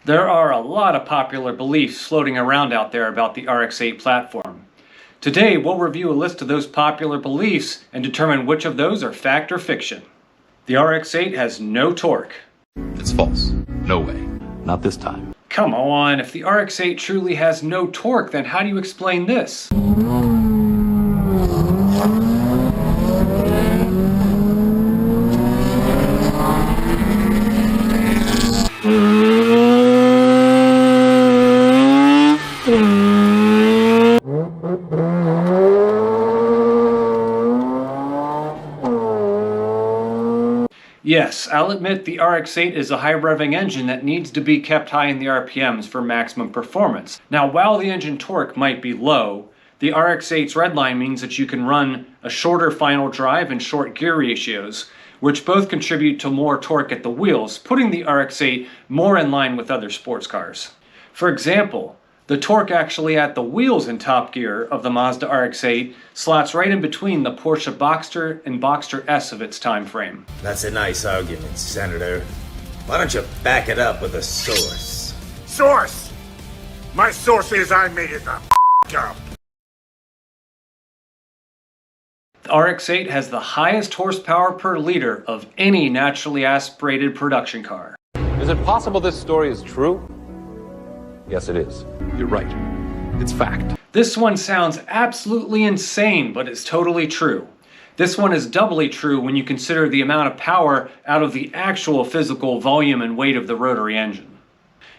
There are a lot of popular beliefs floating around out there about the RX-8 platform. Today, we'll review a list of those popular beliefs and determine which of those are fact or fiction. The RX-8 has no torque. It's false. No way. Not this time. Come on, if the RX-8 truly has no torque, then how do you explain this? Yes, I'll admit the RX-8 is a high-revving engine that needs to be kept high in the RPMs for maximum performance. Now, while the engine torque might be low, the RX-8's redline means that you can run a shorter final drive and short gear ratios, which both contribute to more torque at the wheels, putting the RX-8 more in line with other sports cars. For example, the torque actually at the wheels in top gear of the Mazda RX-8 slots right in between the Porsche Boxster and Boxster S of its time frame. That's a nice argument, Senator. Why don't you back it up with a source? Source! My source is I made it the up. The RX-8 has the highest horsepower per liter of any naturally aspirated production car. Is it possible this story is true? Yes, it is. You're right. It's fact. This one sounds absolutely insane, but it's totally true. This one is doubly true when you consider the amount of power out of the actual physical volume and weight of the rotary engine.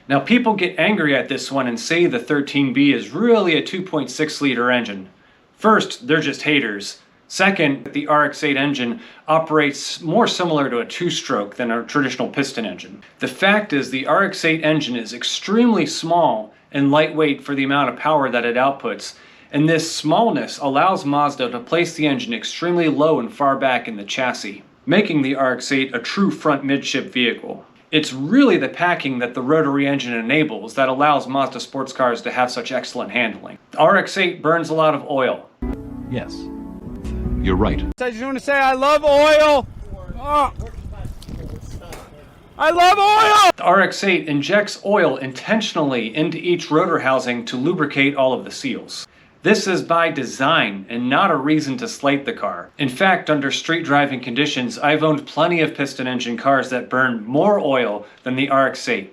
Now, people get angry at this one and say the 13B is really a 2.6 liter engine. First, they're just haters. Second, the RX-8 engine operates more similar to a two-stroke than a traditional piston engine. The fact is the RX-8 engine is extremely small and lightweight for the amount of power that it outputs, and this smallness allows Mazda to place the engine extremely low and far back in the chassis, making the RX-8 a true front midship vehicle. It's really the packing that the rotary engine enables that allows Mazda sports cars to have such excellent handling. The RX-8 burns a lot of oil. Yes. You're right. I just want to say I love oil. Oh. I love oil! The RX-8 injects oil intentionally into each rotor housing to lubricate all of the seals. This is by design and not a reason to slight the car. In fact, under street driving conditions, I've owned plenty of piston engine cars that burn more oil than the RX-8.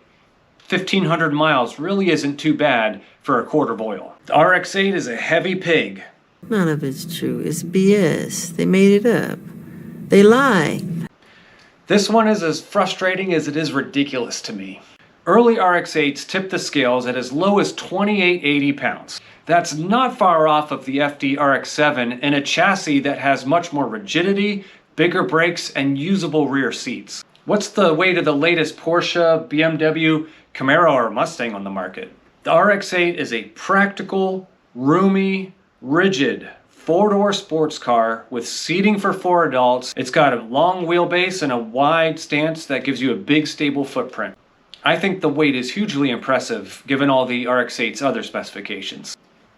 1,500 miles really isn't too bad for a quart of oil. The RX-8 is a heavy pig. None of it's true. It's BS. They made it up. They lie. This one is as frustrating as it is ridiculous to me. Early RX-8s tipped the scales at as low as 2880 pounds. That's not far off of the FD RX-7 and a chassis that has much more rigidity, bigger brakes, and usable rear seats. What's the weight of the latest Porsche, BMW, Camaro, or Mustang on the market? The RX-8 is a practical, roomy, rigid, four-door sports car with seating for 4 adults. It's got a long wheelbase and a wide stance that gives you a big, stable footprint. I think the weight is hugely impressive given all the RX-8's other specifications.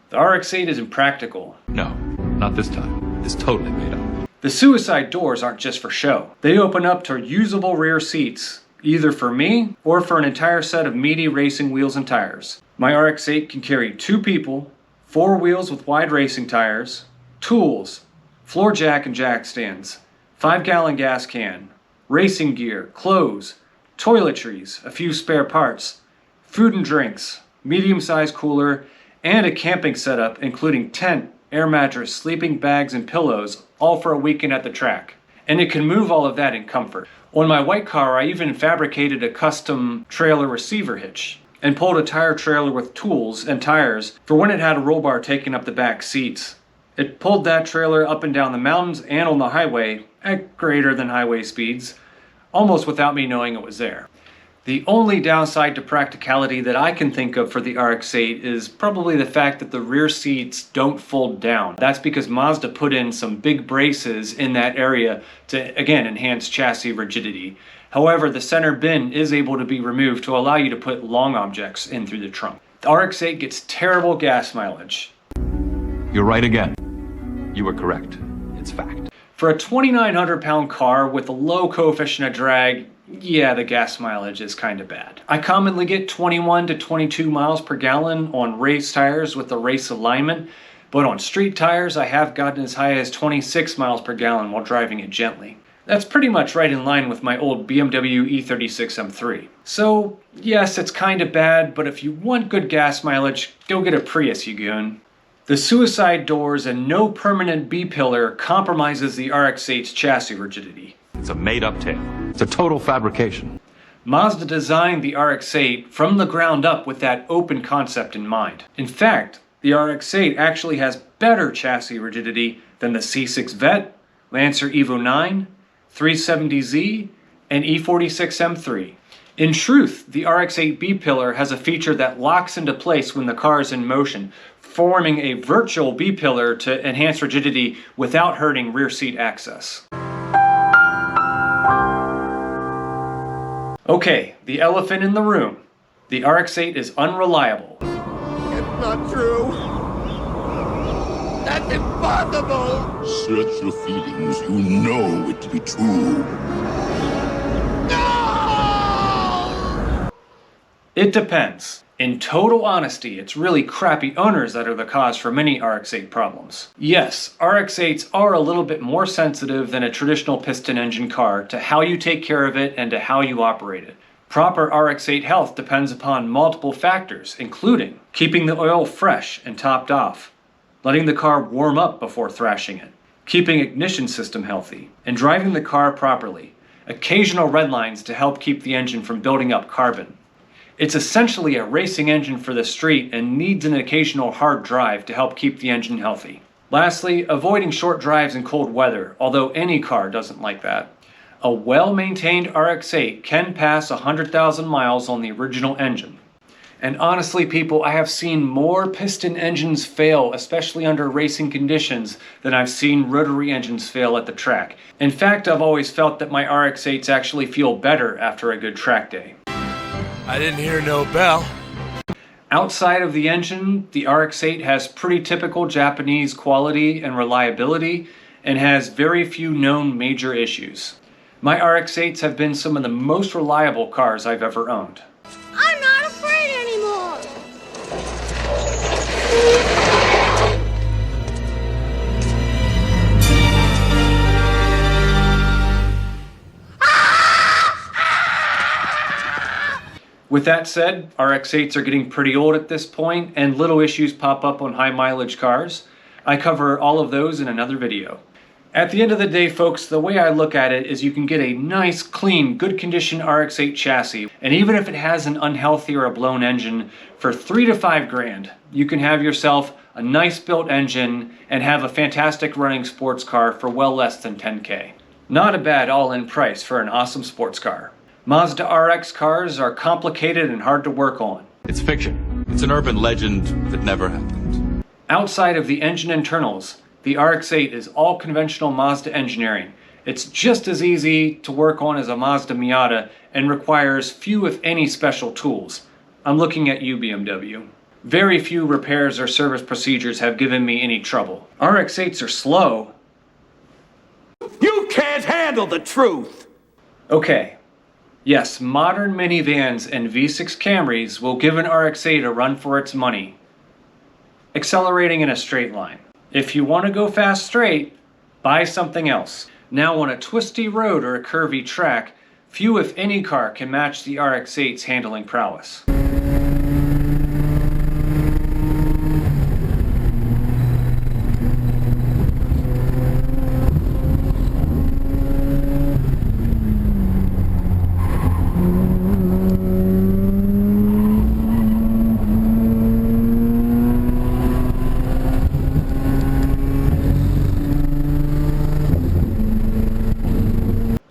The RX-8 is impractical. No, not this time. It's totally made up. The suicide doors aren't just for show. They open up to usable rear seats, either for me or for an entire set of meaty racing wheels and tires. My RX-8 can carry 2 people, 4 wheels with wide racing tires, tools, floor jack and jack stands, 5-gallon gas can, racing gear, clothes, toiletries, a few spare parts, food and drinks, medium-sized cooler, and a camping setup including tent, air mattress, sleeping bags, and pillows, all for a weekend at the track. And it can move all of that in comfort. On my white car, I even fabricated a custom trailer receiver hitch and pulled a tire trailer with tools and tires for when it had a roll bar taking up the back seats. It pulled that trailer up and down the mountains and on the highway at greater than highway speeds, almost without me knowing it was there. The only downside to practicality that I can think of for the RX-8 is probably the fact that the rear seats don't fold down. That's because Mazda put in some big braces in that area to, again, enhance chassis rigidity. However, the center bin is able to be removed to allow you to put long objects in through the trunk. The RX-8 gets terrible gas mileage. You're right again. You were correct. It's fact. For a 2,900 pound car with a low coefficient of drag, yeah, the gas mileage is kind of bad. I commonly get 21 to 22 miles per gallon on race tires with the race alignment, but on street tires I have gotten as high as 26 miles per gallon while driving it gently. That's pretty much right in line with my old BMW E36 M3. So yes, it's kind of bad, but if you want good gas mileage, go get a Prius, you goon. The suicide doors and no permanent B-pillar compromises the RX-8's chassis rigidity. It's a made-up tale. It's a total fabrication. Mazda designed the RX-8 from the ground up with that open concept in mind. In fact, the RX-8 actually has better chassis rigidity than the C6 Vet, Lancer Evo 9, 370Z, and E46 M3. In truth, the RX-8 B-pillar has a feature that locks into place when the car is in motion, forming a virtual B-pillar to enhance rigidity without hurting rear seat access. Okay, the elephant in the room. The RX-8 is unreliable. It's not true. That's impossible. Search your feelings. You know it to be true. No! It depends. In total honesty, it's really crappy owners that are the cause for many RX-8 problems. Yes, RX-8s are a little bit more sensitive than a traditional piston engine car to how you take care of it and to how you operate it. Proper RX-8 health depends upon multiple factors, including keeping the oil fresh and topped off, letting the car warm up before thrashing it, keeping ignition system healthy, and driving the car properly. Occasional red lines to help keep the engine from building up carbon. It's essentially a racing engine for the street and needs an occasional hard drive to help keep the engine healthy. Lastly, avoiding short drives in cold weather, although any car doesn't like that. A well-maintained RX-8 can pass 100,000 miles on the original engine. And honestly, people, I have seen more piston engines fail, especially under racing conditions, than I've seen rotary engines fail at the track. In fact, I've always felt that my RX-8s actually feel better after a good track day. I didn't hear no bell. Outside of the engine, the RX-8 has pretty typical Japanese quality and reliability and has very few known major issues. My RX-8s have been some of the most reliable cars I've ever owned. I'm not afraid anymore! With that said, RX-8s are getting pretty old at this point, and little issues pop up on high mileage cars. I cover all of those in another video. At the end of the day, folks, the way I look at it is you can get a nice, clean, good condition RX-8 chassis, and even if it has an unhealthy or a blown engine, for $3 to $5 grand, you can have yourself a nice built engine and have a fantastic running sports car for well less than $10K. Not a bad all-in price for an awesome sports car. Mazda RX cars are complicated and hard to work on. It's fiction. It's an urban legend that never happened. Outside of the engine internals, the RX-8 is all conventional Mazda engineering. It's just as easy to work on as a Mazda Miata and requires few if any special tools. I'm looking at you, BMW. Very few repairs or service procedures have given me any trouble. RX-8s are slow. You can't handle the truth! Okay. Yes, modern minivans and V6 Camrys will give an RX-8 a run for its money, accelerating in a straight line. If you want to go fast straight, buy something else. Now on a twisty road or a curvy track, few if any car can match the RX-8's handling prowess.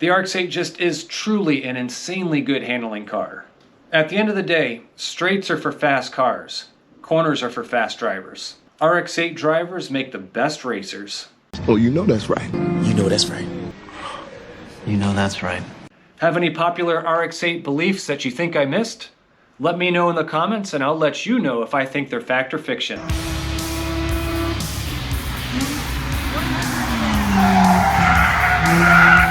The RX-8 just is truly an insanely good handling car. At the end of the day, straights are for fast cars. Corners are for fast drivers. RX-8 drivers make the best racers. Oh, you know that's right. You know that's right. You know that's right. Have any popular RX-8 beliefs that you think I missed? Let me know in the comments and I'll let you know if I think they're fact or fiction. Ah!